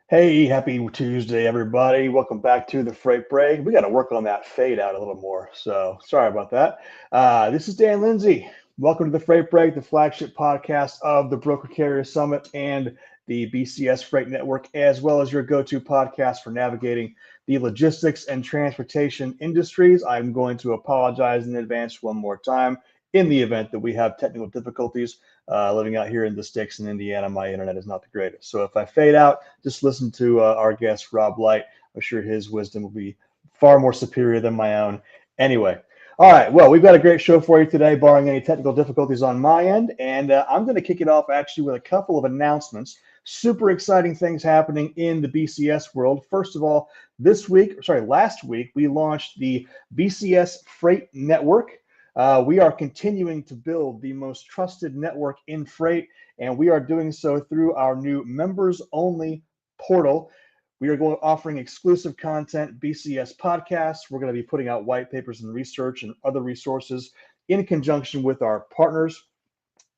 Hey, happy Tuesday, everybody. Welcome back to the Freight Break. We got to work on that fade out a little more, so sorry about that. This is Dan Lindsay. Welcome to the Freight Break, the flagship podcast of the Broker Carrier Summit and the BCS Freight Network, as well as your go-to podcast for navigating the logistics and transportation industries. I'm going to apologize in advance one more time in the event that we have technical difficulties. Living out here in the sticks in Indiana, my internet is not the greatest. So if I fade out, just listen to our guest, Rob Light. I'm sure his wisdom will be far more superior than my own. Anyway, all right. Well, we've got a great show for you today, barring any technical difficulties on my end. And I'm going to kick it off actually with a couple of announcements. Super exciting things happening in the BCS world. First of all, last week, we launched the BCS Freight Network. We are continuing to build the most trusted network in freight, and we are doing so through our new members-only portal. We are offering exclusive content, BCS podcasts. We're going to be putting out white papers and research and other resources in conjunction with our partners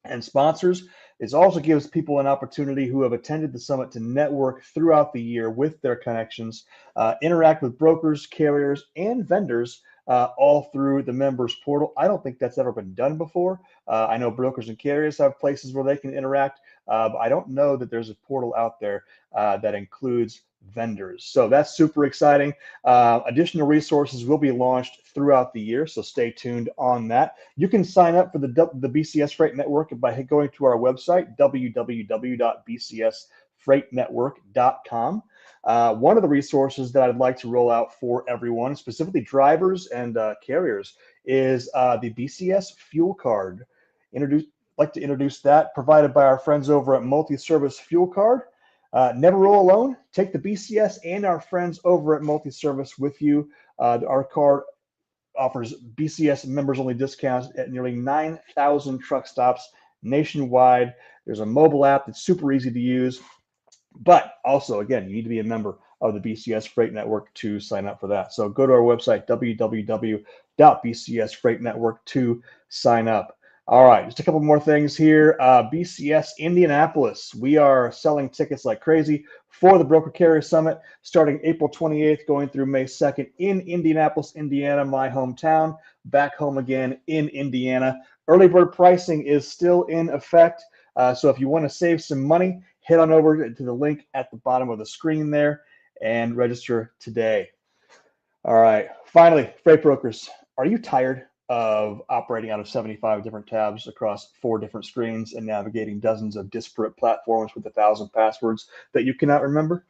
and sponsors. It also gives people an opportunity who have attended the summit to network throughout the year with their connections, interact with brokers, carriers, and vendors all through the members portal. I don't think that's ever been done before. I know brokers and carriers have places where they can interact, but I don't know that there's a portal out there that includes vendors. So that's super exciting. Additional resources will be launched throughout the year, so stay tuned on that. You can sign up for the BCS Freight Network by going to our website, www.bcsfreightnetwork.com. One of the resources that I'd like to roll out for everyone, specifically drivers and carriers, is the BCS Fuel Card. Like to introduce that, provided by our friends over at Multi-Service Fuel Card. Never roll alone. Take the BCS and our friends over at Multi-Service with you. Our card offers BCS members-only discounts at nearly 9,000 truck stops nationwide. There's a mobile app that's super easy to use. But also, again, you need to be a member of the BCS Freight Network to sign up for that. So go to our website, www.bcsfreightnetwork, to sign up. All right, just a couple more things here. BCS Indianapolis. We are selling tickets like crazy for the Broker Carrier Summit starting April 28th, going through May 2nd in Indianapolis, Indiana, my hometown, back home again in Indiana. Early bird pricing is still in effect. So if you want to save some money, head on over to the link at the bottom of the screen there and register today. All right. Finally, freight brokers, are you tired of operating out of 75 different tabs across 4 different screens and navigating dozens of disparate platforms with 1,000 passwords that you cannot remember?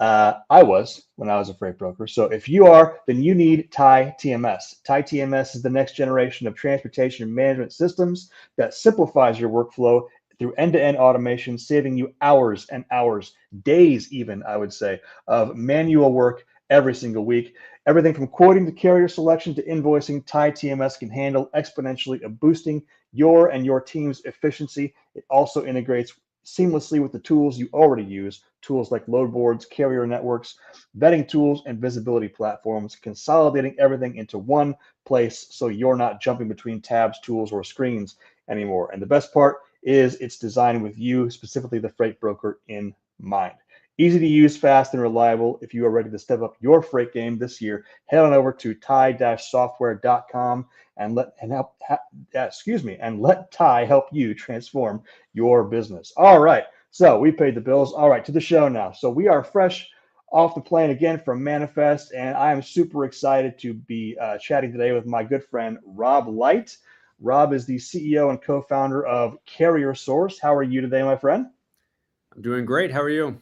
I was when I was a freight broker. So if you are, then you need TIE TMS. TIE TMS is the next generation of transportation management systems that simplifies your workflow through end-to-end automation, saving you hours and hours, days even, I would say, of manual work every single week. Everything from quoting to carrier selection to invoicing, TIE TMS can handle exponentially, boosting your and your team's efficiency. It also integrates seamlessly with the tools you already use, tools like load boards, carrier networks, vetting tools, and visibility platforms, consolidating everything into one place so you're not jumping between tabs, tools, or screens anymore. And the best part is it's designed with you, specifically the freight broker, in mind. Easy to use, fast, and reliable. If you are ready to step up your freight game this year, head on over to tie-software.com and let TIE help you transform your business. All right, so we paid the bills. All right, to the show now. So we are fresh off the plane again from Manifest, and I am super excited to be chatting today with my good friend Rob Light. Rob is the CEO and co-founder of CarrierSource. How are you today, my friend? I'm doing great. How are you?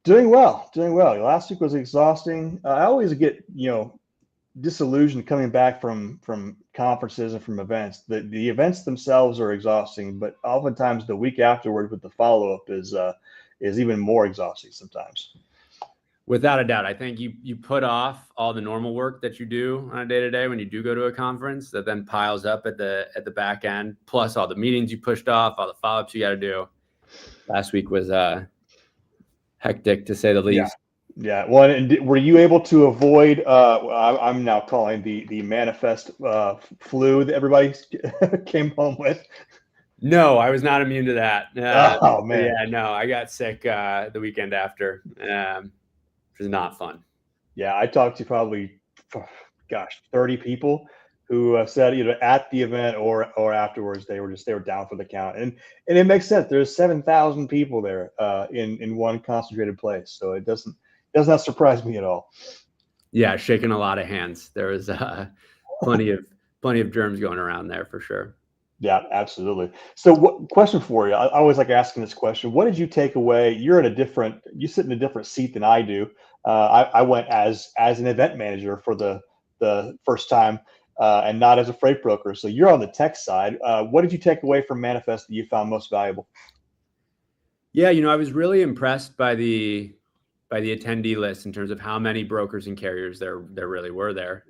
Doing well, doing well. Last week was exhausting. I always get, disillusioned coming back from conferences and from events. The events themselves are exhausting, but oftentimes the week afterward with the follow up is even more exhausting sometimes. Without a doubt, I think you put off all the normal work that you do on a day to day when you do go to a conference that then piles up at the back end, plus all the meetings you pushed off, all the follow ups you got to do. Last week was hectic to say the least. Yeah. Well, and were you able to avoid? I'm now calling the manifest flu that everybody came home with. No, I was not immune to that. Oh man. Yeah, no, I got sick the weekend after. Which was not fun. Yeah, I talked to probably, 30 people who said either at the event or afterwards they were down for the count, and it makes sense. There's 7,000 people there in one concentrated place, so it does not surprise me at all. Yeah, shaking a lot of hands. There was plenty of germs going around there for sure. Yeah, absolutely. So, question for you? I always like asking this question. What did you take away? You sit in a different seat than I do. I went as an event manager for the first time, and not as a freight broker. So you're on the tech side. What did you take away from Manifest that you found most valuable? Yeah, I was really impressed by the attendee list in terms of how many brokers and carriers there really were there.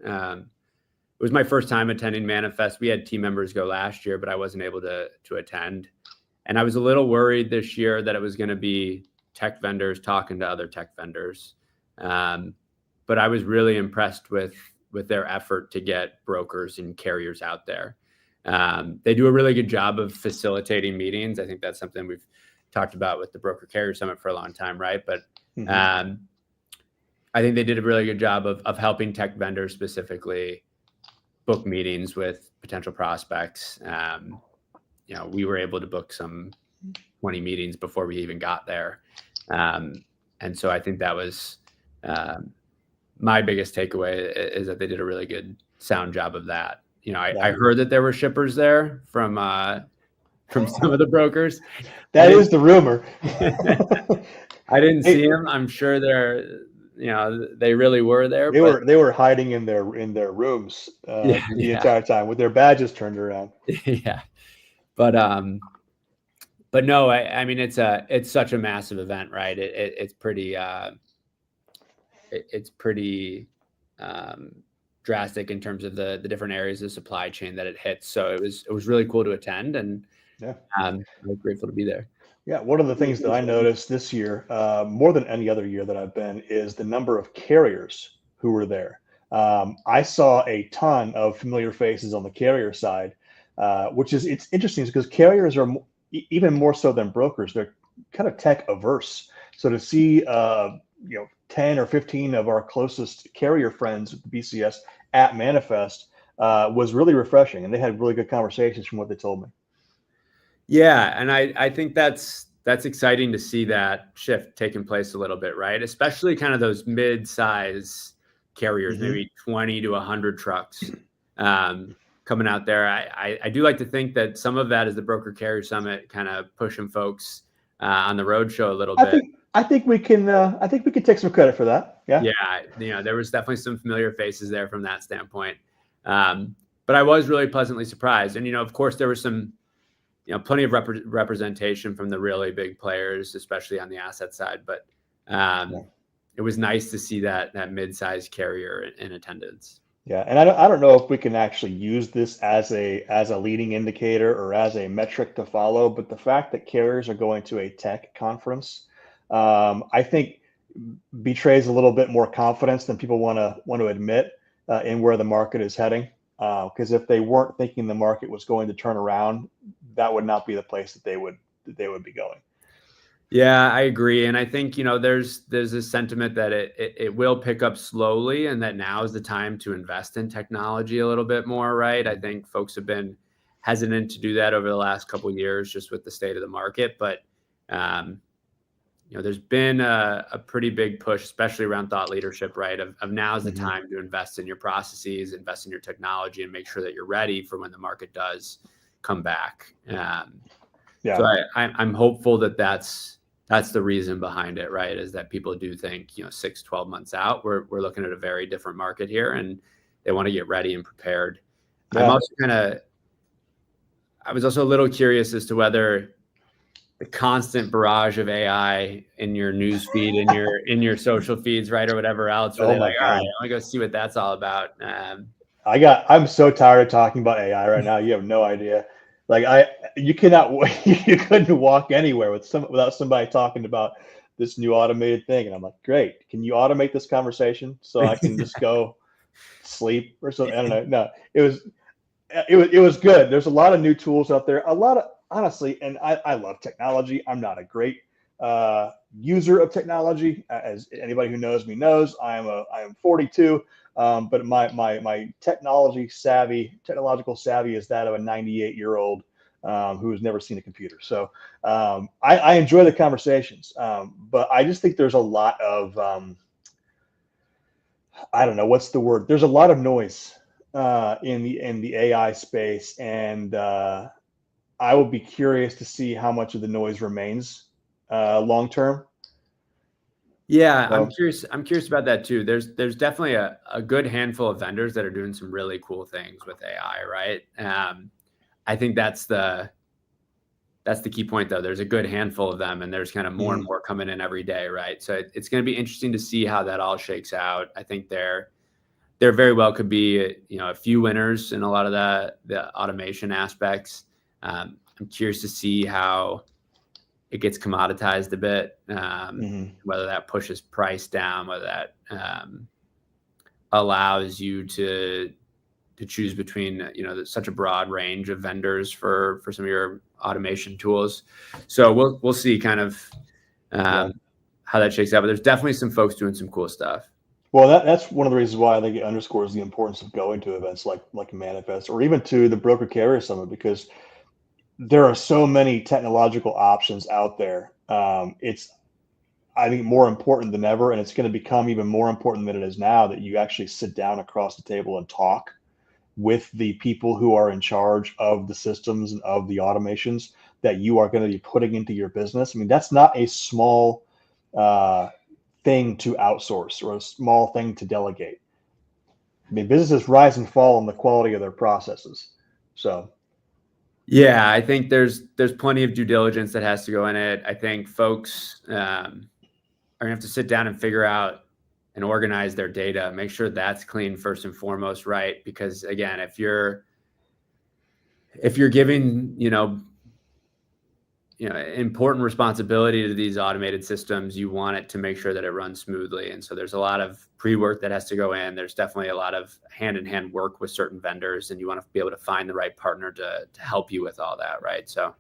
It was my first time attending Manifest. We had team members go last year, but I wasn't able to attend. And I was a little worried this year that it was going to be tech vendors talking to other tech vendors. But I was really impressed with their effort to get brokers and carriers out there. They do a really good job of facilitating meetings. I think that's something we've talked about with the Broker Carrier Summit for a long time, right? But I think they did a really good job of helping tech vendors specifically book meetings with potential prospects. We were able to book some 20 meetings before we even got there. And so I think that was my biggest takeaway is that they did a really good sound job of that. I heard that there were shippers there from some of the brokers. That is the rumor. I didn't see them. I'm sure they really were there. They were hiding in their rooms the entire time with their badges turned around. Yeah, but no, I mean it's such a massive event, right? It's pretty drastic in terms of the different areas of supply chain that it hits. So it was really cool to attend, and I'm grateful to be there. Yeah, one of the things that I noticed this year, more than any other year that I've been, is the number of carriers who were there. I saw a ton of familiar faces on the carrier side, it's interesting because carriers are even more so than brokers. They're kind of tech averse. So to see 10 or 15 of our closest carrier friends at the BCS at Manifest was really refreshing, and they had really good conversations from what they told me. Yeah, and I think that's exciting to see that shift taking place a little bit, right? Especially kind of those mid-size carriers, maybe 20 to 100 trucks coming out there. I do like to think that some of that is the Broker Carrier Summit kind of pushing folks on the road show a little bit. I think we can take some credit for that. Yeah. Yeah, there was definitely some familiar faces there from that standpoint. But I was really pleasantly surprised, and of course there was some. Plenty of representation from the really big players, especially on the asset side. But it was nice to see that mid-sized carrier in attendance. Yeah, and I don't know if we can actually use this as a leading indicator or as a metric to follow, but the fact that carriers are going to a tech conference, I think betrays a little bit more confidence than people want to admit in where the market is heading. Because if they weren't thinking the market was going to turn around, that would not be the place that they would be going. Yeah, I agree, and I think there's this sentiment that it will pick up slowly, and that now is the time to invest in technology a little bit more, right? I think folks have been hesitant to do that over the last couple of years, just with the state of the market, but there's been a pretty big push, especially around thought leadership, right? Of now's the time to invest in your processes, invest in your technology, and make sure that you're ready for when the market does come back. So I'm hopeful that that's that's the reason behind it, right? Is that people do think, 6, 12 months out, we're looking at a very different market here, and they want to get ready and prepared. Yeah. I was also a little curious as to whether the constant barrage of AI in your news feed, in your social feeds, right, or whatever else, where Oh they're my like, all right, God. I want to go see what that's all about. I'm so tired of talking about AI right now. You have no idea. You you couldn't walk anywhere without somebody talking about this new automated thing. And I'm like, great. Can you automate this conversation so I can just go sleep or something? I don't know. No, it was good. There's a lot of new tools out there. A lot of honestly, and I love technology. I'm not a great user of technology, as anybody who knows me knows. I am 42, but my technological savvy is that of a 98-year-old who has never seen a computer. So I enjoy the conversations, but I just think there's a lot of I don't know what's the word. There's a lot of noise in the AI space, and I will be curious to see how much of the noise remains long term. Yeah, So, I'm curious about that too. There's definitely a good handful of vendors that are doing some really cool things with AI, right? I think that's the key point, though. There's a good handful of them, and there's kind of more and more coming in every day, right? So it's going to be interesting to see how that all shakes out. I think there very well could be a few winners in a lot of the automation aspects. I'm curious to see how it gets commoditized a bit, whether that pushes price down, whether that allows you to choose between such a broad range of vendors for some of your automation tools. So we'll see kind of how that shakes out. But there's definitely some folks doing some cool stuff. Well, that's one of the reasons why I think it underscores the importance of going to events like Manifest or even to the Broker Carrier Summit, because there are so many technological options out there. It's, I think, more important than ever, and it's going to become even more important than it is now that you actually sit down across the table and talk with the people who are in charge of the systems and of the automations that you are going to be putting into your business. I mean, that's not a small thing to outsource or a small thing to delegate. I mean, businesses rise and fall in the quality of their processes. So, yeah, I think there's plenty of due diligence that has to go in it. I think folks are gonna have to sit down and figure out and organize their data, make sure that's clean first and foremost, right? Because again, if you're giving important responsibility to these automated systems, you want it to make sure that it runs smoothly. And so there's a lot of pre-work that has to go in. There's definitely a lot of hand-in-hand work with certain vendors, and you want to be able to find the right partner to help you with all that, right? So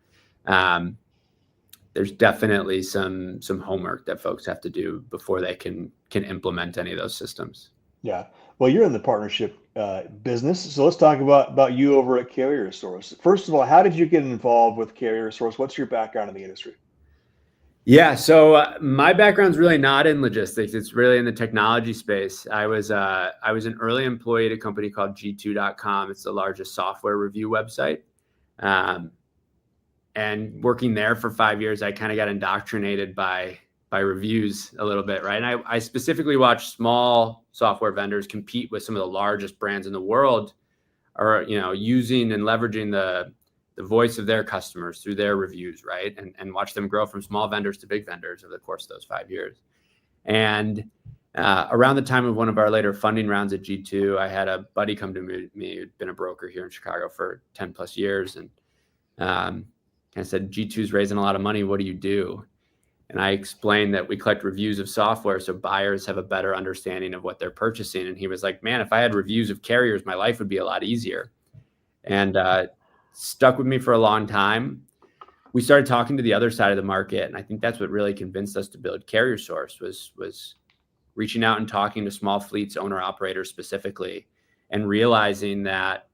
there's definitely some homework that folks have to do before they can implement any of those systems. yeah. Well, you're in the partnership business, so let's talk about you over at CarrierSource. First of all, how did you get involved with CarrierSource? What's your background in the industry? Yeah, so my background's really not in logistics. It's really in the technology space. I was an early employee at a company called G2.com. It's the largest software review website. And working there for 5 years, I kind of got indoctrinated by reviews a little bit, right? And I specifically watched small software vendors compete with some of the largest brands in the world, or using and leveraging the voice of their customers through their reviews, right? And watch them grow from small vendors to big vendors over the course of those 5 years. And around the time of one of our later funding rounds at G2, I had a buddy come to me who'd been a broker here in Chicago for 10 plus years. And I said, G2's raising a lot of money. What do you do? And I explained that we collect reviews of software so buyers have a better understanding of what they're purchasing. And he was like, man, if I had reviews of carriers, my life would be a lot easier. And stuck with me for a long time. We started talking to the other side of the market. And I think that's what really convinced us to build CarrierSource was reaching out and talking to small fleets, owner operators specifically, and realizing that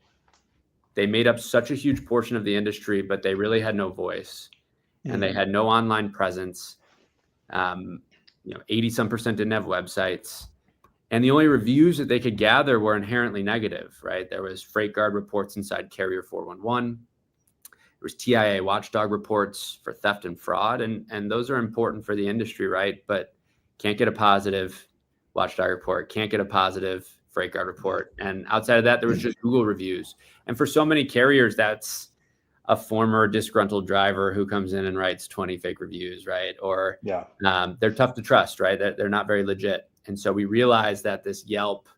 they made up such a huge portion of the industry, but they really had no voice and they had no online presence. 80% didn't have websites. And the only reviews that they could gather were inherently negative, right? There was Freight Guard reports inside Carrier 411. was TIA watchdog reports for theft and fraud. And those are important for the industry, right? But can't get a positive watchdog report, can't get a positive freight guard report. And outside of that, there was just Google reviews. And for so many carriers, that's a former disgruntled driver who comes in and writes 20 fake reviews, right? Or they're tough to trust, right? They're not very legit. And so we realized that this Yelp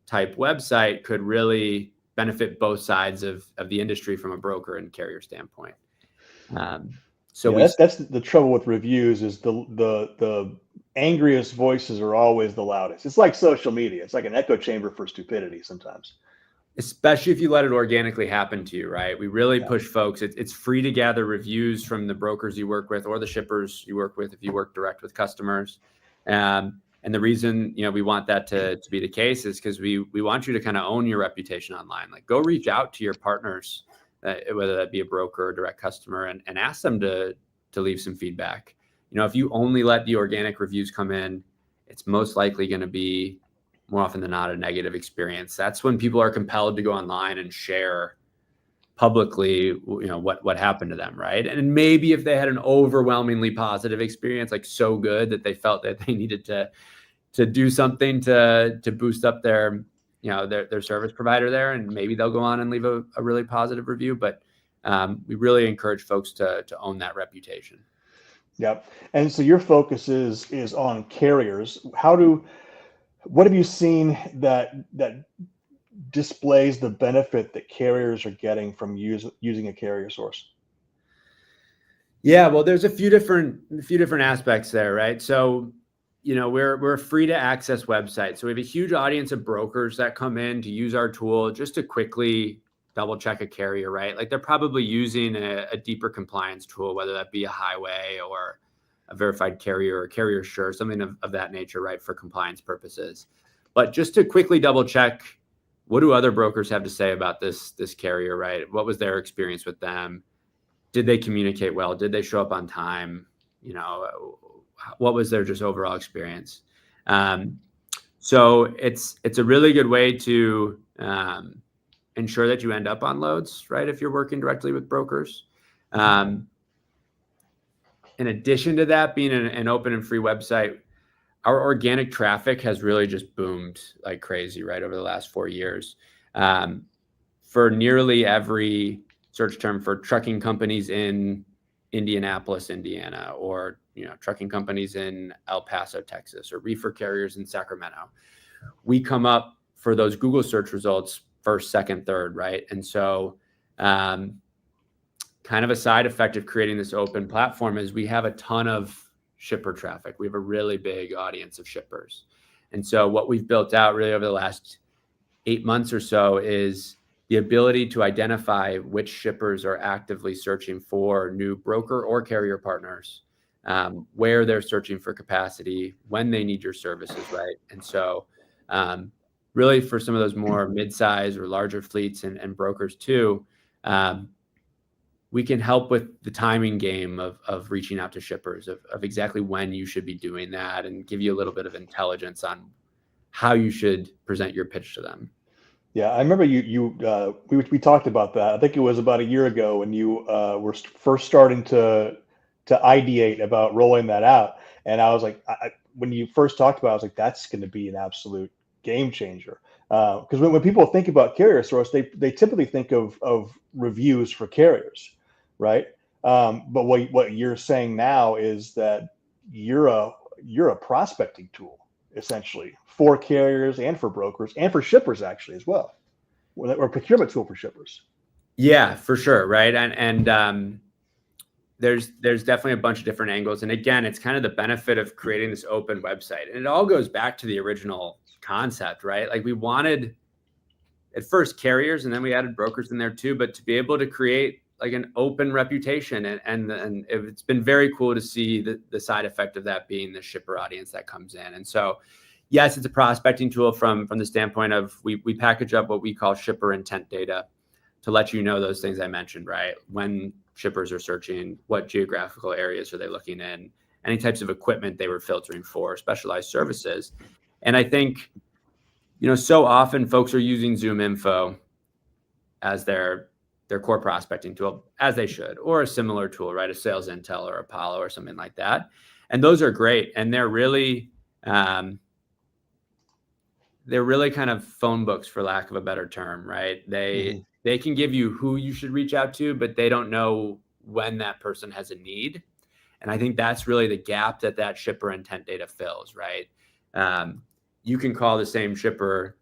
type website could really benefit both sides of the industry from a broker and carrier standpoint. That's the trouble with reviews is the angriest voices are always the loudest. It's like social media. It's like an echo chamber for stupidity sometimes. Especially if you let it organically happen to you, right? We really push folks. It's free to gather reviews from the brokers you work with or the shippers you work with if you work direct with customers. And the reason we want that to be the case is because we want you to kind of own your reputation online. Like, go reach out to your partners, whether that be a broker or direct customer, and ask them to leave some feedback. If you only let the organic reviews come in, it's most likely going to be more often than not a negative experience. That's when people are compelled to go online and share publicly, what happened to them, right? And maybe if they had an overwhelmingly positive experience, like so good that they felt that they needed to do something to boost up their service provider there, and maybe they'll go on and leave a really positive review. But we really encourage folks to own that reputation. Yep. And so your focus is on carriers. What have you seen that displays the benefit that carriers are getting from using a CarrierSource? Yeah, well, there's a few different aspects there, right? So, we're a free to access website. So we have a huge audience of brokers that come in to use our tool just to quickly double check a carrier, right? Like, they're probably using a deeper compliance tool, whether that be a highway or a verified carrier or CarrierSource, something of that nature, right, for compliance purposes. But just to quickly double check, what do other brokers have to say about this carrier, right? What was their experience with them? Did they communicate well? Did they show up on time? What was their just overall experience? So it's a really good way to ensure that you end up on loads, right, if you're working directly with brokers. In addition to that, being an open and free website, our organic traffic has really just boomed like crazy, right, over the last 4 years. For nearly every search term for trucking companies in Indianapolis, Indiana, or trucking companies in El Paso, Texas, or reefer carriers in Sacramento, we come up for those Google search results first, second, third, right? And so kind of a side effect of creating this open platform is we have a ton of shipper traffic. We have a really big audience of shippers. And so what we've built out really over the last 8 months or so is the ability to identify which shippers are actively searching for new broker or carrier partners, where they're searching for capacity, when they need your services, right? And so really for some of those more mid-size or larger fleets and brokers too, we can help with the timing game of reaching out to shippers, of exactly when you should be doing that, and give you a little bit of intelligence on how you should present your pitch to them. Yeah, I remember we talked about that. I think it was about a year ago when you were first starting to ideate about rolling that out. And I was like, when you first talked about it, I was like, that's going to be an absolute game changer. Because when people think about CarrierSource, they typically think of reviews for carriers, right? But what you're saying now is that you're a prospecting tool, essentially, for carriers and for brokers and for shippers actually as well, or a procurement tool for shippers. Yeah, for sure, right? And there's definitely a bunch of different angles. And again, it's kind of the benefit of creating this open website. And it all goes back to the original concept, right? Like, we wanted at first carriers, and then we added brokers in there too, but to be able to create like an open reputation, and it's been very cool to see the side effect of that being the shipper audience that comes in. And so, yes, it's a prospecting tool from the standpoint of we package up what we call shipper intent data to let you know those things I mentioned, right? When shippers are searching, what geographical areas are they looking in, any types of equipment they were filtering for, specialized services. And I think, so often folks are using Zoom Info as their their core prospecting tool, as they should, or a similar tool, right? A Sales Intel or Apollo or something like that. And those are great. And they're really kind of phone books, for lack of a better term, right? They can give you who you should reach out to, but they don't know when that person has a need. And I think that's really the gap that shipper intent data fills, right? You can call the same shipper,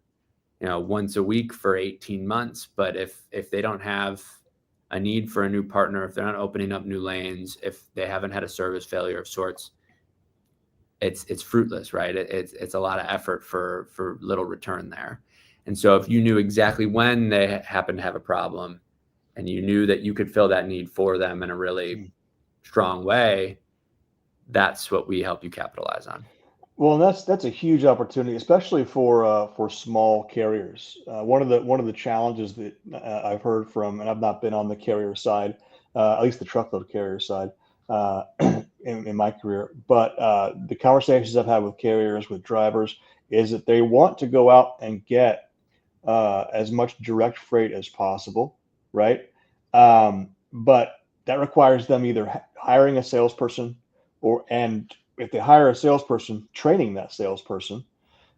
once a week for 18 months, but if they don't have a need for a new partner, if they're not opening up new lanes, if they haven't had a service failure of sorts, it's fruitless, right? It's a lot of effort for little return there. And so if you knew exactly when they happen to have a problem and you knew that you could fill that need for them in a really strong way, that's what we help you capitalize on. Well, that's a huge opportunity, especially for small carriers. One of the challenges that I've heard from, and I've not been on the carrier side, at least the truckload carrier side, in my career, but the conversations I've had with carriers, with drivers, is that they want to go out and get as much direct freight as possible, right? But that requires them either hiring a salesperson and if they hire a salesperson, training that salesperson,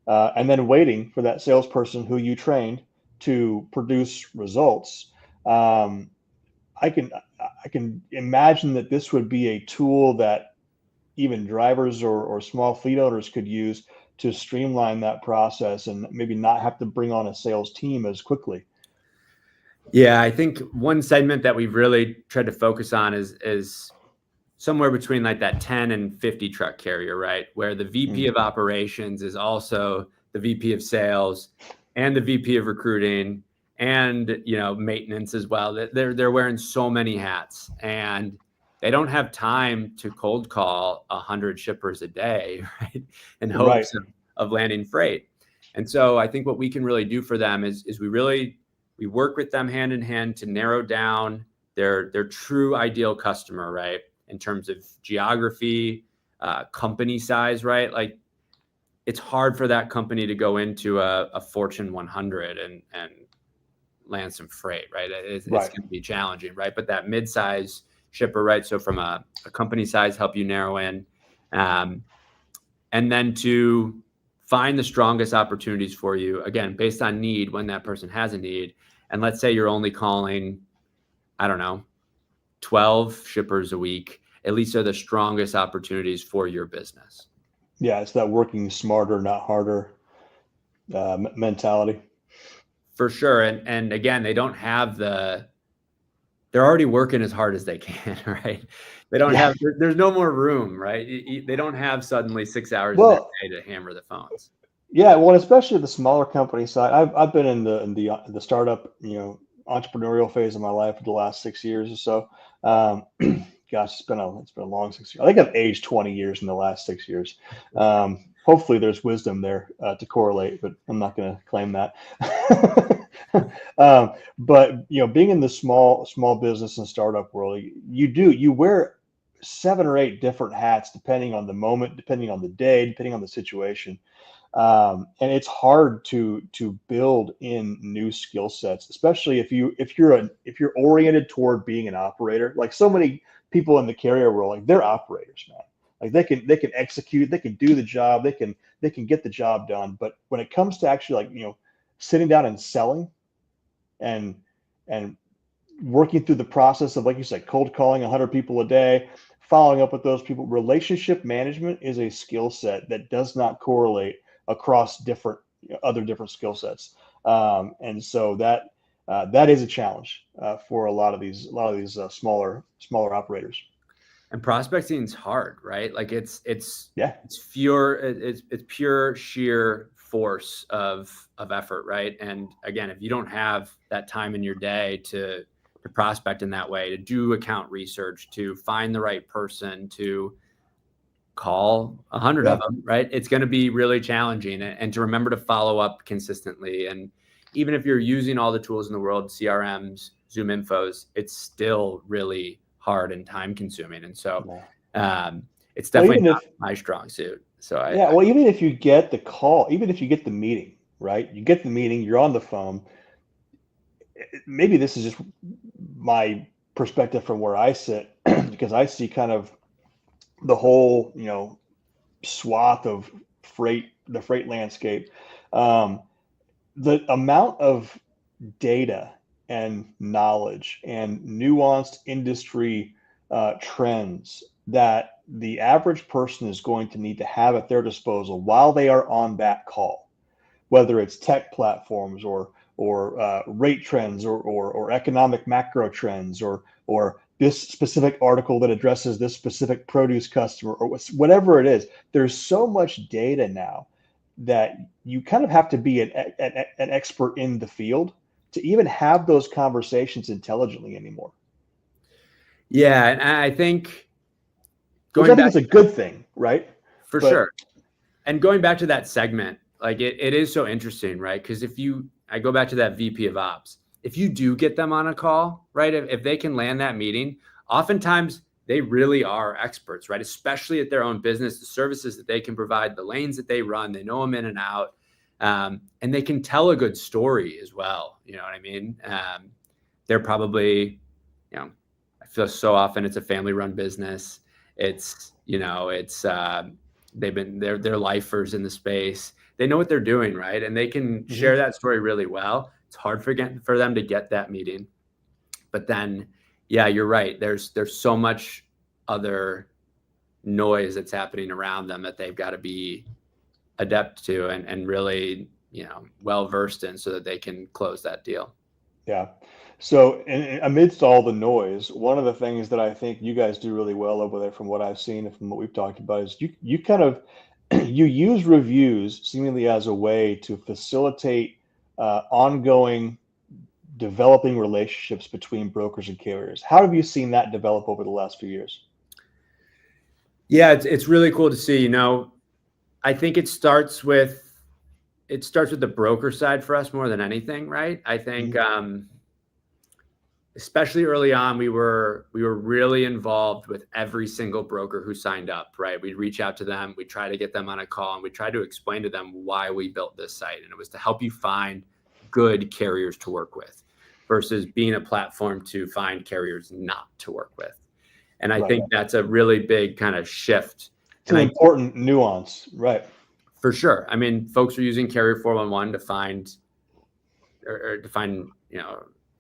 and then waiting for that salesperson who you trained to produce results. I can imagine that this would be a tool that even drivers or small fleet owners could use to streamline that process and maybe not have to bring on a sales team as quickly. Yeah, I think one segment that we've really tried to focus on is somewhere between like that 10 and 50 truck carrier, right? Where the VP of operations is also the VP of sales and the VP of recruiting and, maintenance as well. They're wearing so many hats and they don't have time to cold call 100 shippers a day, right? In hopes of landing freight. And so I think what we can really do for them is we work with them hand in hand to narrow down their true ideal customer, right? In terms of geography, company size, right? Like it's hard for that company to go into a Fortune 100 and land some freight, right? It's going to be challenging, right? But that mid-size shipper, right? So from a company size, help you narrow in. And then to find the strongest opportunities for you, again, based on need, when that person has a need. And let's say you're only calling, 12 shippers a week, at least are the strongest opportunities for your business. Yeah, it's that working smarter, not harder mentality. For sure. And again, they don't have they're already working as hard as they can, right? They don't have, there's no more room, right? They don't have suddenly 6 hours in their day to hammer the phones. Yeah, well, especially the smaller company side. I've been in the startup, entrepreneurial phase of my life for the last 6 years or so. Gosh, it's been a long 6 years. I think I've aged 20 years in the last 6 years. Hopefully there's wisdom there to correlate, but I'm not going to claim that. But being in the small business and startup world, you wear 7 or 8 different hats depending on the moment, depending on the day, depending on the situation. And it's hard to build in new skill sets, especially if you're oriented toward being an operator. Like so many people in the carrier world, like they're operators, man. Like they can execute, they can do the job, they can get the job done. But when it comes to actually sitting down and selling and working through the process of, like you said, cold calling 100 people a day, following up with those people, relationship management is a skill set that does not correlate across other different skill sets. And so that is a challenge for a lot of these smaller operators. And prospecting is hard, right? Like it's pure sheer force of effort, right? And again, if you don't have that time in your day to prospect in that way, to do account research, to find the right person, to call 100 of them, right? It's going to be really challenging, and to remember to follow up consistently. And even if you're using all the tools in the world, CRMs, Zoom infos, it's still really hard and time consuming. And so it's definitely not my strong suit. So even if you get the call, even if you get the meeting, right? You get the meeting, you're on the phone. maybe this is just my perspective from where I sit, because I see kind of the whole, swath of the freight landscape. Um, the amount of data and knowledge and nuanced industry trends that the average person is going to need to have at their disposal while they are on that call, whether it's tech platforms or rate trends or economic macro trends or this specific article that addresses this specific produce customer or whatever it is. There's so much data now that you kind of have to be an expert in the field to even have those conversations intelligently anymore. Yeah, and I think Which I think is a good thing, right? For sure. And going back to that segment, like it is so interesting, right? Because I go back to that VP of Ops. If you do get them on a call, right? If they can land that meeting, oftentimes they really are experts, right? Especially at their own business, the services that they can provide, the lanes that they run, they know them in and out. And they can tell a good story as well. You know what I mean? They're probably, I feel so often it's a family run business. It's, they're lifers in the space. They know what they're doing, right? And they can share that story really well. It's hard for them to get that meeting. But then, yeah, you're right. There's so much other noise that's happening around them that they've got to be adept to and really, well versed in so that they can close that deal. Yeah. So amidst all the noise, one of the things that I think you guys do really well over there, from what I've seen and from what we've talked about, is you kind of you use reviews seemingly as a way to facilitate ongoing developing relationships between brokers and carriers. How have you seen that develop over the last few years? Yeah, it's really cool to see. I think it starts with the broker side for us more than anything, right? I think especially early on, we were really involved with every single broker who signed up, right? We'd reach out to them, we'd try to get them on a call, and we tried to explain to them why we built this site. And it was to help you find good carriers to work with versus being a platform to find carriers not to work with. And I think that's a really big kind of shift. It's an important nuance, right? For sure. I mean, folks are using Carrier 411 to find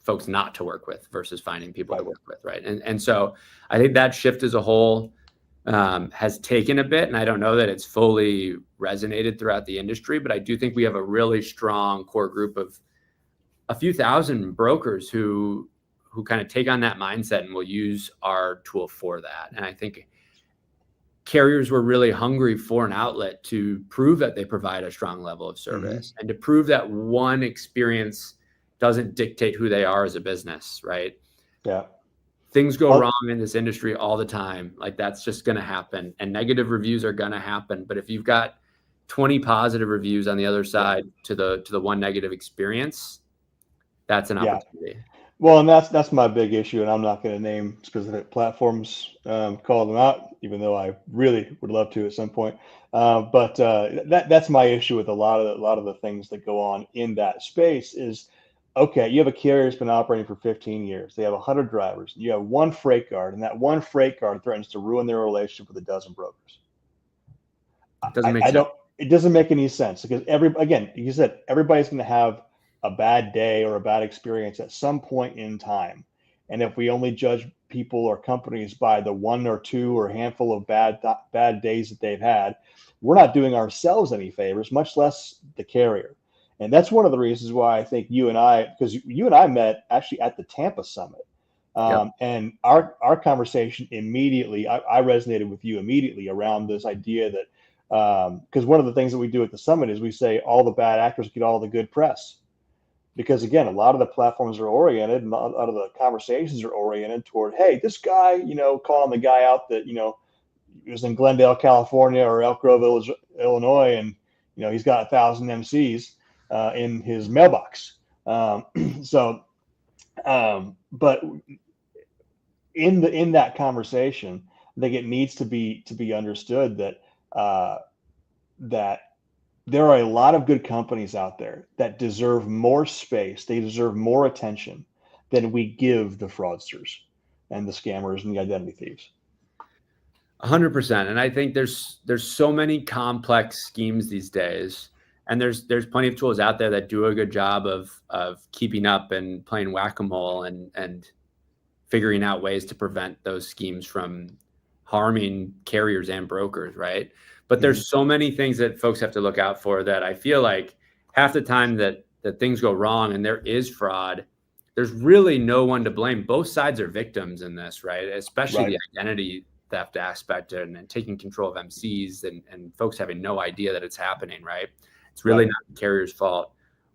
folks not to work with versus finding people to work with, right? And so I think that shift as a whole has taken a bit, and I don't know that it's fully resonated throughout the industry, but I do think we have a really strong core group of a few thousand brokers who kind of take on that mindset and will use our tool for that. And I think carriers were really hungry for an outlet to prove that they provide a strong level of service and to prove that one experience doesn't dictate who they are as a business, right? Yeah. Things go wrong in this industry all the time. Like that's just going to happen, and negative reviews are going to happen. But if you've got 20 positive reviews on the other side to the one negative experience, that's an opportunity. Well, and that's my big issue, and I'm not going to name specific platforms, call them out, even though I really would love to at some point. But that's my issue with a lot of the things that go on in that space is, okay, you have a carrier that's been operating for 15 years. They have 100 drivers. You have one freight guard, and that one freight guard threatens to ruin their relationship with a dozen brokers. It doesn't make any sense because again, you said everybody's going to have a bad day or a bad experience at some point in time. And if we only judge people or companies by the one or two or handful of bad days that they've had, we're not doing ourselves any favors, much less the carrier. And that's one of the reasons why I think because you and I met actually at the Tampa Summit. And our conversation immediately, I resonated with you immediately around this idea that, because one of the things that we do at the summit is we say all the bad actors get all the good press. Because again, a lot of the platforms are oriented, and a lot of the conversations are oriented toward, hey, this guy, calling the guy out that, he was in Glendale, California, or Elk Grove, Illinois, and he's got 1,000 MCs in his mailbox. But in that conversation, I think it needs to be understood that there are a lot of good companies out there that deserve more space. They deserve more attention than we give the fraudsters and the scammers and the identity thieves. 100%. And I think there's so many complex schemes these days, and there's plenty of tools out there that do a good job of keeping up and playing whack-a-mole and figuring out ways to prevent those schemes from harming carriers and brokers, right? But there's so many things that folks have to look out for that I feel like half the time that things go wrong and there is fraud, there's really no one to blame. Both sides are victims in this, right? Especially the identity theft aspect and taking control of MCs and folks having no idea that it's happening, right? It's really not the carrier's fault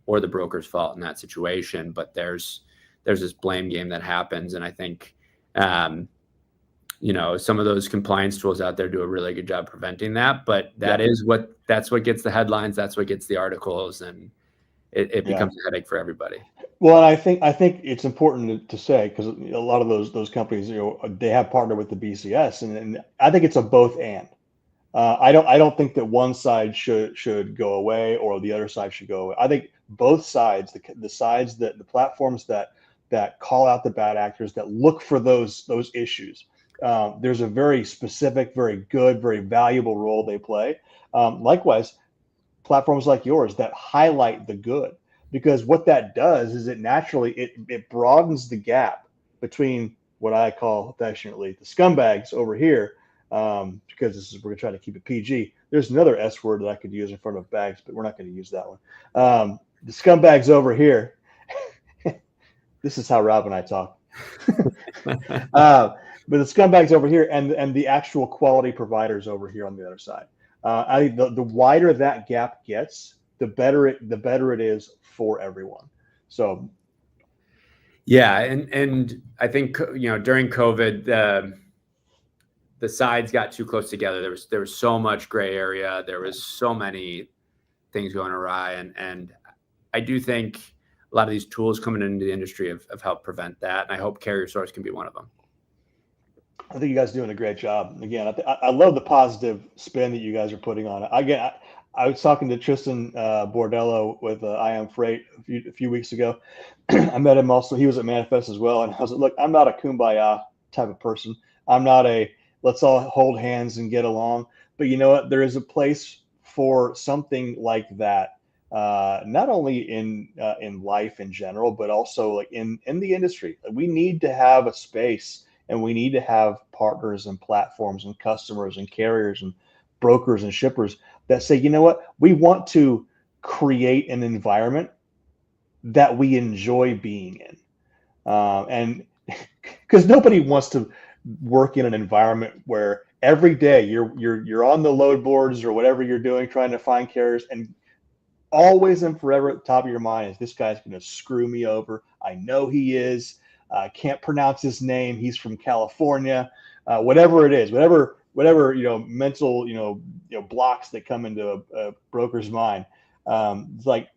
or the broker's fault in that situation, but there's this blame game that happens. And I think, some of those compliance tools out there do a really good job preventing that, but that's what gets the headlines. That's what gets the articles, and it becomes a headache for everybody. Well, I think it's important to say, because a lot of those companies, they have partnered with the BCS, and I think it's a both and. I don't think that one side should go away or the other side should go away. I think both sides, the platforms that call out the bad actors, that look for those issues. There's a very specific, very good, very valuable role they play. Likewise, platforms like yours that highlight the good, because what that does is it broadens the gap between what I call affectionately the scumbags over here, because we're going to try to keep it PG. There's another S word that I could use in front of bags, but we're not going to use that one. The scumbags over here. This is how Rob and I talk. But the scumbags over here and the actual quality providers over here on the other side. I think the wider that gap gets, the better it is for everyone. So, yeah, and I think during COVID, the sides got too close together. There was so much gray area. There was so many things going awry, and I do think a lot of these tools coming into the industry have helped prevent that, and I hope CarrierSource can be one of them. I think you guys are doing a great job. Again, I love the positive spin that you guys are putting on it. Again, I was talking to Tristan Bordello with I Am Freight a few weeks ago. I met him also. He was at Manifest as well. And I was like, look, I'm not a kumbaya type of person. I'm not a let's all hold hands and get along. But you know what? There is a place for something like that, not only in life in general, but also like in the industry. We need to have a space, and we need to have partners and platforms and customers and carriers and brokers and shippers that say, you know what, we want to create an environment that we enjoy being in. And because nobody wants to work in an environment where every day you're on the load boards or whatever you're doing, trying to find carriers, and always and forever at the top of your mind is, this guy's going to screw me over. I know he is. Can't pronounce his name. He's from California. Whatever it is, whatever mental blocks that come into a broker's mind. It's like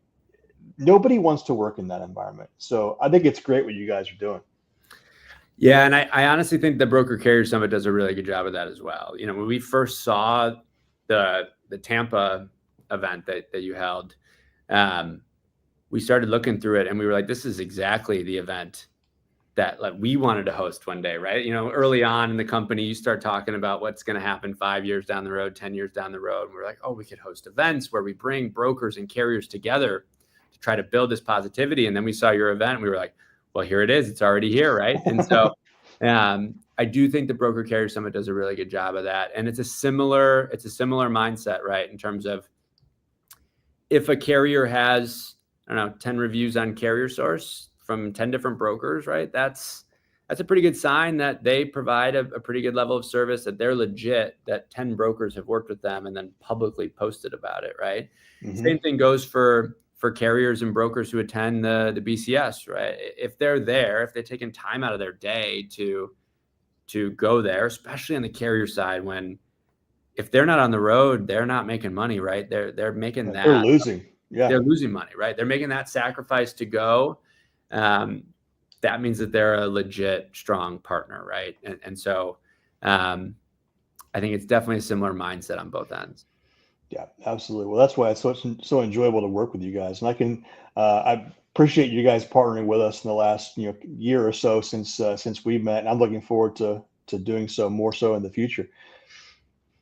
nobody wants to work in that environment. So I think it's great what you guys are doing. Yeah, and I honestly think the Broker Carrier Summit does a really good job of that as well. When we first saw the Tampa event that you held, we started looking through it and we were like, this is exactly the event that we wanted to host one day, right? Early on in the company, you start talking about what's going to happen 5 years down the road, 10 years down the road. And we're like, we could host events where we bring brokers and carriers together to try to build this positivity. And then we saw your event and we were like, well, here it is. It's already here, right? And so I do think the Broker Carrier Summit does a really good job of that. And it's a similar mindset, right? In terms of if a carrier has, 10 reviews on CarrierSource from 10 different brokers, right? That's a pretty good sign that they provide a pretty good level of service, that they're legit, that 10 brokers have worked with them and then publicly posted about it, right? Mm-hmm. Same thing goes for carriers and brokers who attend the BCS, right? If they're there, if they're taking time out of their day to go there, especially on the carrier side, if they're not on the road, they're not making money, right? They're making that. They're losing. Yeah. They're losing money, right? They're making that sacrifice to go. That means that they're a legit, strong partner, right? And so I think it's definitely a similar mindset on both ends. Yeah, absolutely. Well, that's why it's so enjoyable to work with you guys, and I appreciate you guys partnering with us in the last year or so since we've met, and I'm looking forward to doing so more so in the future.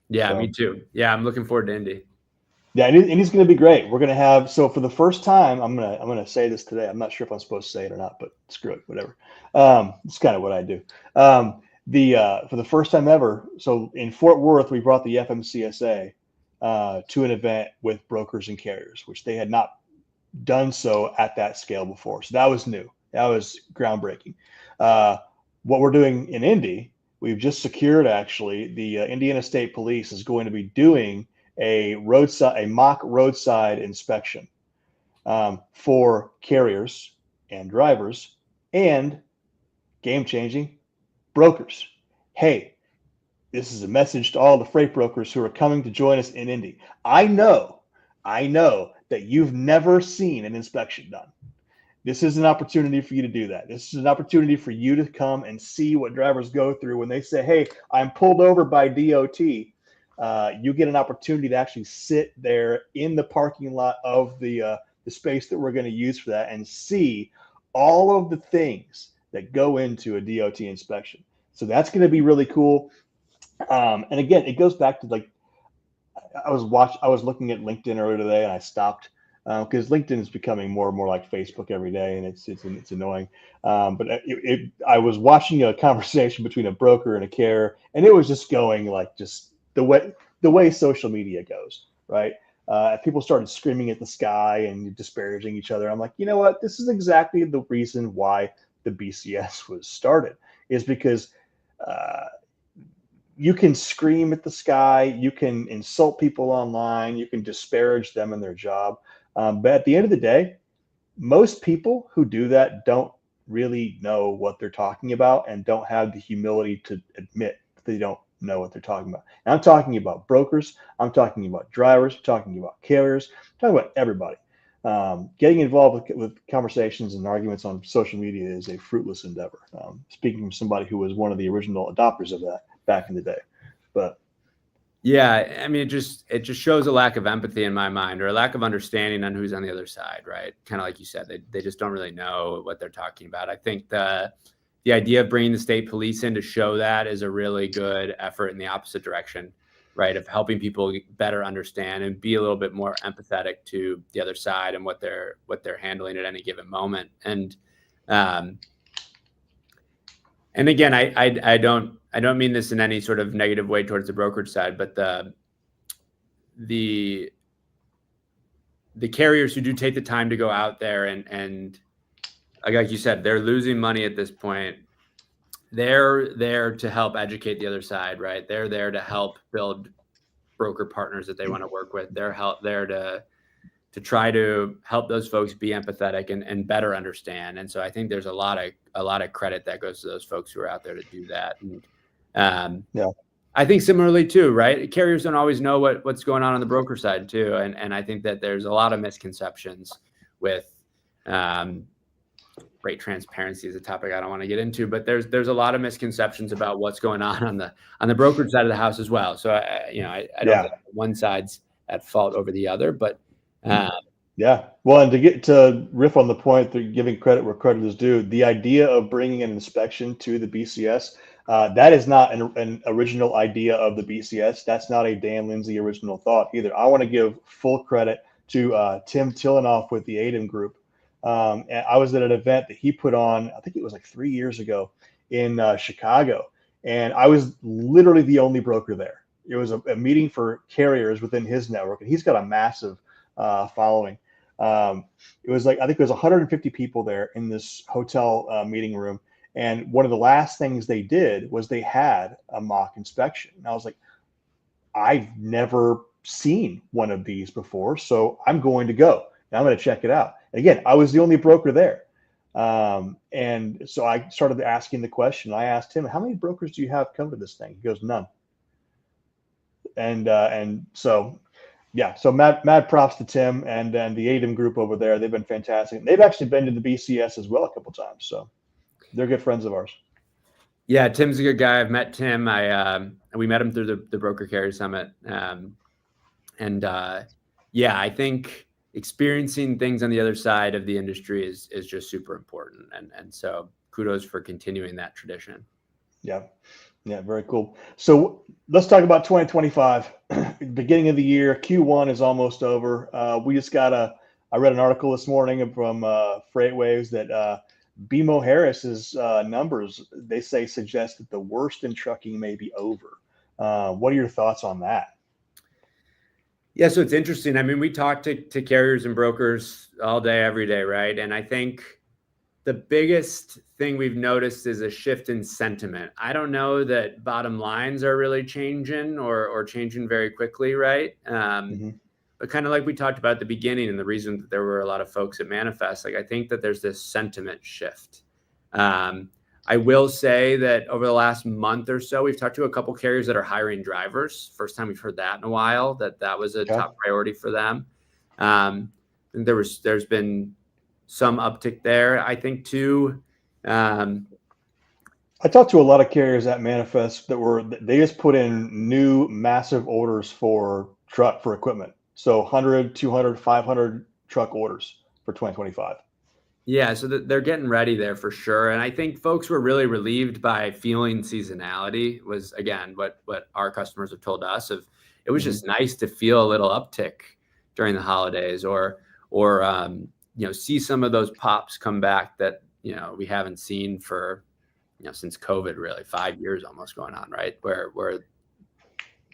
Yeah, me So too. Yeah, I'm looking forward to Indy. yeah, and he's going to be great. We're going to have so for the first time, I'm gonna say this today. I'm not sure if I'm supposed to say it or not, but screw it, whatever. It's kind of what I do. The For the first time ever, so in Fort Worth, we brought the FMCSA to an event with brokers and carriers, which they had not done so at that scale before. So that was new. That was groundbreaking. Uh, what we're doing in Indy, we've just secured actually the Indiana State Police is going to be doing a mock roadside inspection for carriers and drivers and game changing brokers. Hey, this is a message to all the freight brokers who are coming to join us in Indy. I know that you've never seen an inspection done. This is an opportunity for you to do that. This is an opportunity for you to come and see what drivers go through when they say, hey, I'm pulled over by DOT. You get an opportunity to actually sit there in the parking lot of the space that we're going to use for that and see all of the things that go into a DOT inspection. So that's going to be really cool. And again, it goes back to like I was looking at LinkedIn earlier today, and I stopped because LinkedIn is becoming more and more like Facebook every day, and it's annoying. I was watching a conversation between a broker and a carrier, and it was just going like just the way social media goes, right? People started screaming at the sky and disparaging each other. I'm like, you know what? This is exactly the reason why the BCS was started, is because uh, you can scream at the sky, you can insult people online, you can disparage them in their job. But at the end of the day, most people who do that don't really know what they're talking about and don't have the humility to admit that they don't know what they're talking about. And I'm talking about brokers, I'm talking about drivers, I'm talking about carriers, I'm talking about everybody. Getting involved with conversations and arguments on social media is a fruitless endeavor. Speaking from somebody who was one of the original adopters of that back in the day. But yeah, I mean, it just shows a lack of empathy in my mind, or a lack of understanding on who's on the other side, right? Kind of like you said, they just don't really know what they're talking about. I think the idea of bringing the state police in to show that is a really good effort in the opposite direction, right? Of helping people better understand and be a little bit more empathetic to the other side and what they're handling at any given moment. And again, I don't mean this in any sort of negative way towards the brokerage side, but the carriers who do take the time to go out there and like you said, they're losing money at this point. They're there to help educate the other side, right? They're there to help build broker partners that they want to work with. They're there to try to help those folks be empathetic and better understand. And so I think there's a lot of credit that goes to those folks who are out there to do that. And yeah, I think similarly too, right? Carriers don't always know what's going on the broker side too. And I think that there's a lot of misconceptions with rate transparency is a topic I don't want to get into, but there's a lot of misconceptions about what's going on the brokerage side of the house as well. So I don't think one side's at fault over the other, but yeah. Well, and to riff on the point, they're giving credit where credit is due. The idea of bringing an inspection to the BCS, that is not an original idea of the BCS. That's not a Dan Lindsay original thought either. I want to give full credit to Tim Tillenoff with the ADEM Group. And I was at an event that he put on, I think it was like 3 years ago in Chicago, and I was literally the only broker there. It was a meeting for carriers within his network, and he's got a massive following. It was like, I think it was 150 people there in this hotel meeting room. And one of the last things they did was they had a mock inspection. And I was like, I've never seen one of these before, so I'm going to go. And I'm going to check it out. And again, I was the only broker there. And so I started asking the question. I asked him, how many brokers do you have come to this thing? He goes, none. And so yeah, so mad props to Tim and the ADEM group over there. They've been fantastic. They've actually been to the BCS as well a couple times, so they're good friends of ours. Yeah, Tim's a good guy. I've met Tim. We met him through the Broker Carrier Summit, and And yeah, I think experiencing things on the other side of the industry is just super important. And so kudos for continuing that tradition. Yeah. Yeah, very cool. So let's talk about 2025. Beginning of the year, Q1 is almost over. I read an article this morning from FreightWaves that BMO Harris's numbers, they say, suggest that the worst in trucking may be over. What are your thoughts on that? Yeah, so it's interesting. I mean, we talk to carriers and brokers all day, every day, right? And I think the biggest thing we've noticed is a shift in sentiment. I don't know that bottom lines are really changing or changing very quickly, right? But kind of like we talked about at the beginning, and the reason that there were a lot of folks at Manifest, like I think that there's this sentiment shift. I will say that over the last month or so, we've talked to a couple carriers that are hiring drivers. First time we've heard that in a while, that was a top priority for them. And there's been some uptick there, I think, too. I talked to a lot of carriers at Manifest they just put in new massive orders for equipment. So 100, 200, 500 truck orders for 2025. Yeah, so they're getting ready there for sure. And I think folks were really relieved by feeling seasonality was, again, what our customers have told us. It was just nice to feel a little uptick during the holidays or see some of those pops come back that, we haven't seen for, since COVID, really 5 years almost going on, right? Where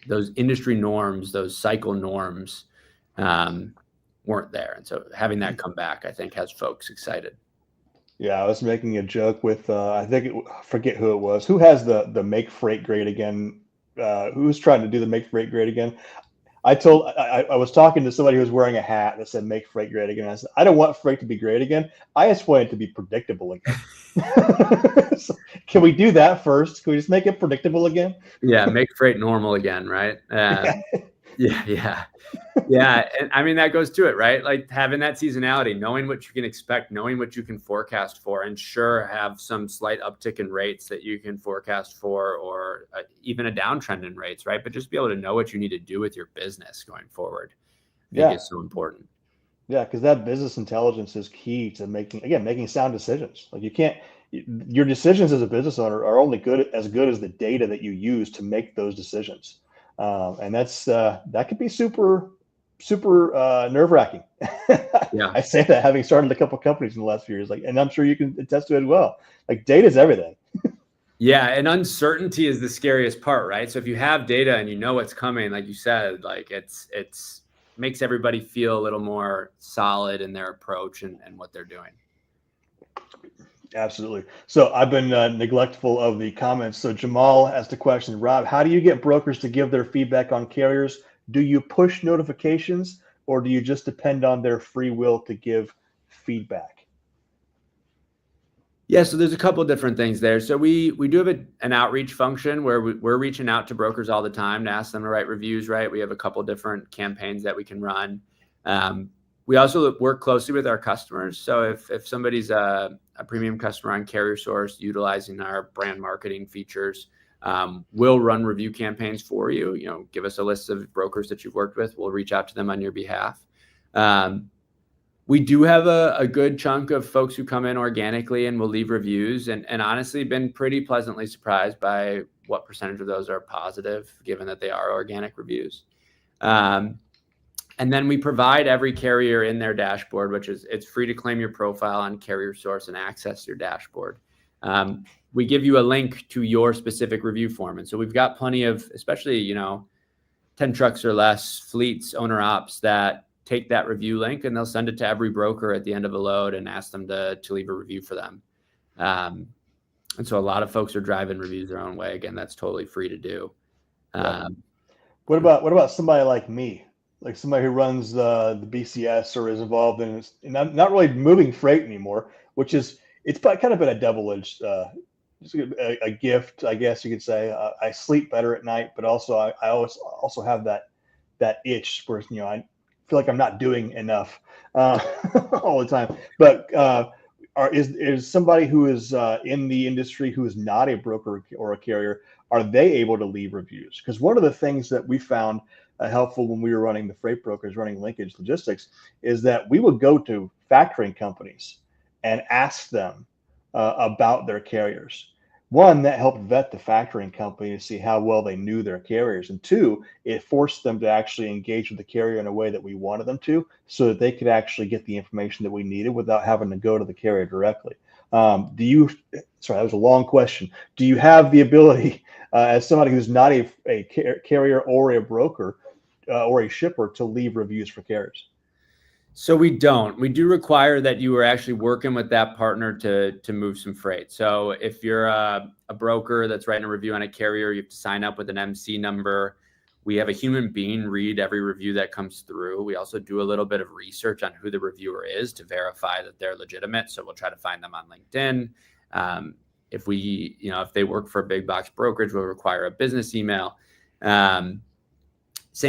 those industry norms, those cycle norms, weren't there. And so having that come back, I think, has folks excited. Yeah, I was making a joke with, I forget who it was. Who has the make freight great again? Who's trying to do the make freight great again? I was talking to somebody who was wearing a hat that said make freight great again. I said, I don't want freight to be great again. I just want it to be predictable again. So can we do that first? Can we just make it predictable again? Yeah, make freight normal again, right? Yeah. And I mean, that goes to it, right? Like having that seasonality, knowing what you can expect, knowing what you can forecast for, and sure, have some slight uptick in rates that you can forecast for, or even a downtrend in rates, right? But just be able to know what you need to do with your business going forward. I think is so important. Yeah, because that business intelligence is key to making sound decisions. Like your decisions as a business owner are only good as the data that you use to make those decisions. And that could be super nerve-wracking. Yeah. I say that having started a couple companies in the last few years, and I'm sure you can attest to it as well. Like data is everything. Yeah, and uncertainty is the scariest part, right? So if you have data and you know what's coming, like you said, like it's makes everybody feel a little more solid in their approach and what they're doing. Absolutely. So I've been neglectful of the comments. So Jamal asked a question, Rob, how do you get brokers to give their feedback on carriers? Do you push notifications or do you just depend on their free will to give feedback? Yeah, so there's a couple of different things there. So we do have an outreach function where we're reaching out to brokers all the time to ask them to write reviews, right? We have a couple of different campaigns that we can run. We also work closely with our customers. So if somebody's a premium customer on CarrierSource utilizing our brand marketing features, we'll run review campaigns for you. Give us a list of brokers that you've worked with. We'll reach out to them on your behalf. We do have a good chunk of folks who come in organically and will leave reviews, and honestly been pretty pleasantly surprised by what percentage of those are positive, given that they are organic reviews. And then we provide every carrier in their dashboard, it's free to claim your profile on CarrierSource and access your dashboard. We give you a link to your specific review form. And so we've got plenty of, especially, 10 trucks or less fleets, owner ops that take that review link and they'll send it to every broker at the end of a load and ask them to leave a review for them. And so a lot of folks are driving reviews their own way. Again, that's totally free to do. What about somebody like me? Like somebody who runs the BCS or is involved in not really moving freight anymore, it's kind of been a double-edged, a gift, I guess you could say. I sleep better at night, but also I always also have that itch where I feel like I'm not doing enough all the time. But is somebody who is in the industry who is not a broker or a carrier, are they able to leave reviews? Because one of the things that we found helpful when we were running the freight brokers, running linkage logistics, is that we would go to factoring companies and ask them about their carriers. One, that helped vet the factoring company to see how well they knew their carriers. And two, it forced them to actually engage with the carrier in a way that we wanted them to, so that they could actually get the information that we needed without having to go to the carrier directly. Sorry, that was a long question. Do you have the ability, as somebody who's not a carrier or a broker or a shipper, to leave reviews for carriers? So we don't. We do require that you are actually working with that partner to move some freight. So if you're a broker that's writing a review on a carrier, you have to sign up with an MC number. We have a human being read every review that comes through. We also do a little bit of research on who the reviewer is to verify that they're legitimate. So we'll try to find them on LinkedIn. If they work for a big box brokerage, we'll require a business email. Same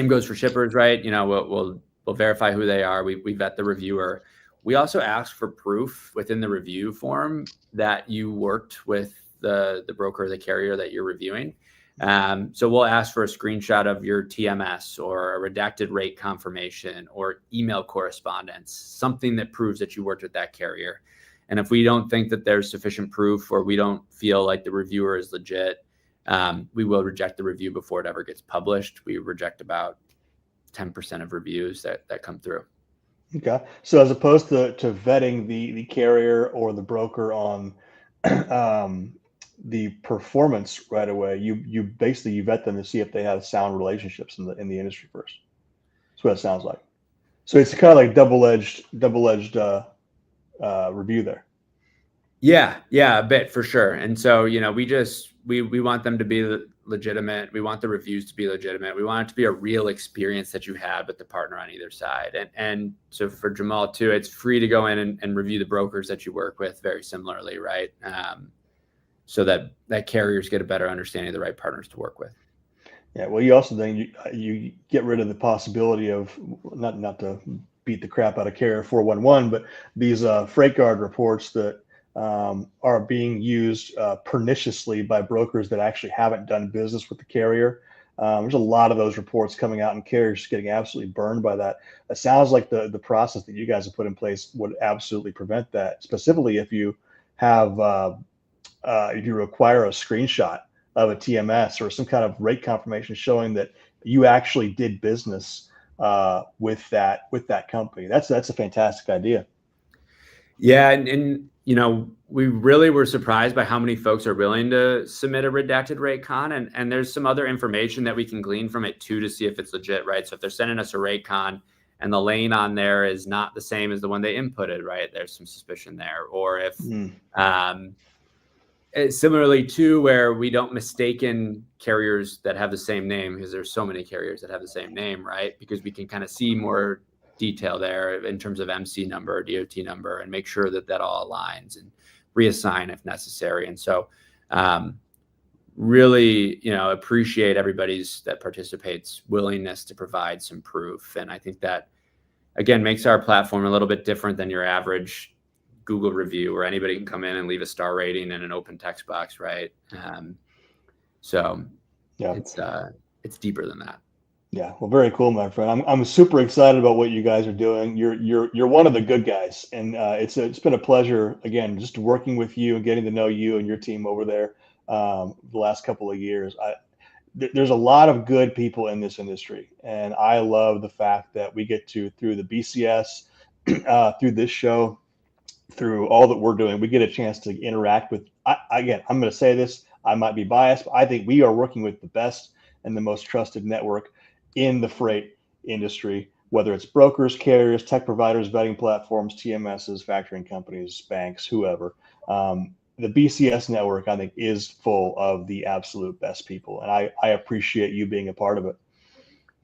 goes for shippers, right? We'll verify who they are. We vet the reviewer. We also ask for proof within the review form that you worked with the broker or the carrier that you're reviewing. So we'll ask for a screenshot of your TMS or a redacted rate confirmation or email correspondence, something that proves that you worked with that carrier. And if we don't think that there's sufficient proof, or we don't feel like the reviewer is legit, we will reject the review before it ever gets published. We reject about 10% of reviews that come through. Okay. So as opposed to vetting the carrier or the broker on the performance right away, you basically vet them to see if they have sound relationships in the industry first. That's what it sounds like. So it's kind of like double-edged review there. Yeah, a bit for sure. And so, we want them to be legitimate. We want the reviews to be legitimate. We want it to be a real experience that you had with the partner on either side. And so for Jamal too, it's free to go in and review the brokers that you work with very similarly, right? So that carriers get a better understanding of the right partners to work with. Yeah, well, you also then you get rid of the possibility of, not to beat the crap out of Carrier 411, but these freight guard reports that are being used perniciously by brokers that actually haven't done business with the carrier. There's a lot of those reports coming out, and carriers getting absolutely burned by that. It sounds like the process that you guys have put in place would absolutely prevent that. Specifically, if you have if you require a screenshot of a TMS or some kind of rate confirmation showing that you actually did business with that company. That's a fantastic idea. Yeah, and we really were surprised by how many folks are willing to submit a redacted rate con, and there's some other information that we can glean from it too to see if it's legit, right? So if they're sending us a rate con and the lane on there is not the same as the one they inputted, right? There's some suspicion there. Or if similarly too, where we don't mistaken carriers that have the same name, because there's so many carriers that have the same name, right? Because we can kind of see more detail there in terms of MC number or DOT number, and make sure that all aligns and reassign if necessary. And so really, appreciate everybody's that participates willingness to provide some proof. And I think that, again, makes our platform a little bit different than your average Google review where anybody can come in and leave a star rating in an open text box, right? So yeah, it's deeper than that. Yeah, well, very cool, my friend. I'm super excited about what you guys are doing. You're one of the good guys, and it's been a pleasure, again, just working with you and getting to know you and your team over there the last couple of years. There's a lot of good people in this industry, and I love the fact that we get to, through the BCS, through this show, through all that we're doing, we get a chance to interact with. Again, I'm going to say this, I might be biased, but I think we are working with the best and the most trusted network in the freight industry, whether it's brokers, carriers, tech providers, vetting platforms, TMSs, factoring companies, banks, whoever. The BCS network, I think, is full of the absolute best people, and I appreciate you being a part of it.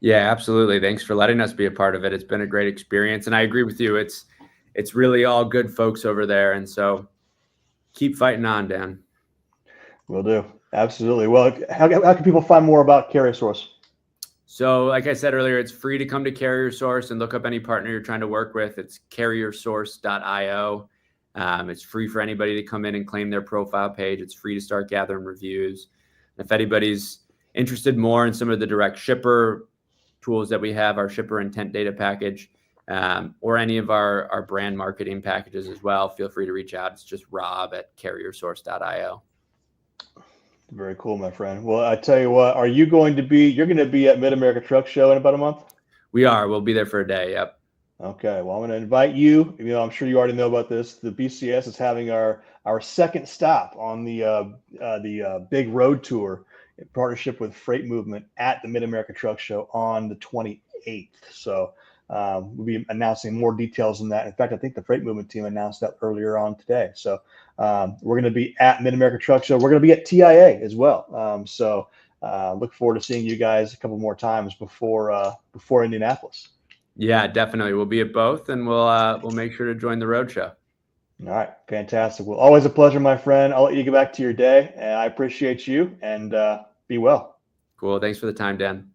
Yeah, absolutely. Thanks for letting us be a part of it. It's been a great experience, and I agree with you. It's really all good folks over there, and so keep fighting on, Dan. Will do. Absolutely. Well, how can people find more about CarrierSource? So like I said earlier, it's free to come to CarrierSource and look up any partner you're trying to work with. It's carriersource.io. It's free for anybody to come in and claim their profile page. It's free to start gathering reviews. If anybody's interested more in some of the direct shipper tools that we have, our shipper intent data package, or any of our brand marketing packages as well, feel free to reach out. It's just rob@carriersource.io. Very cool, my friend. Well, I tell you what, you're going to be at Mid-America Truck Show in about a month? We are. We'll be there for a day. Yep. Okay. Well, I'm going to invite you. I'm sure you already know about this. The BCS is having our second stop on the big road tour in partnership with Freight Movement at the Mid-America Truck Show on the 28th. So we'll be announcing more details on that. In fact, I think the Freight Movement team announced that earlier on today. So we're going to be at Mid-America Truck Show. We're going to be at TIA as well. So look forward to seeing you guys a couple more times before Indianapolis. Yeah, definitely. We'll be at both, and we'll make sure to join the road show. All right, fantastic. Well, always a pleasure, my friend. I'll let you get back to your day, and I appreciate you. And be well. Cool. Thanks for the time, Dan.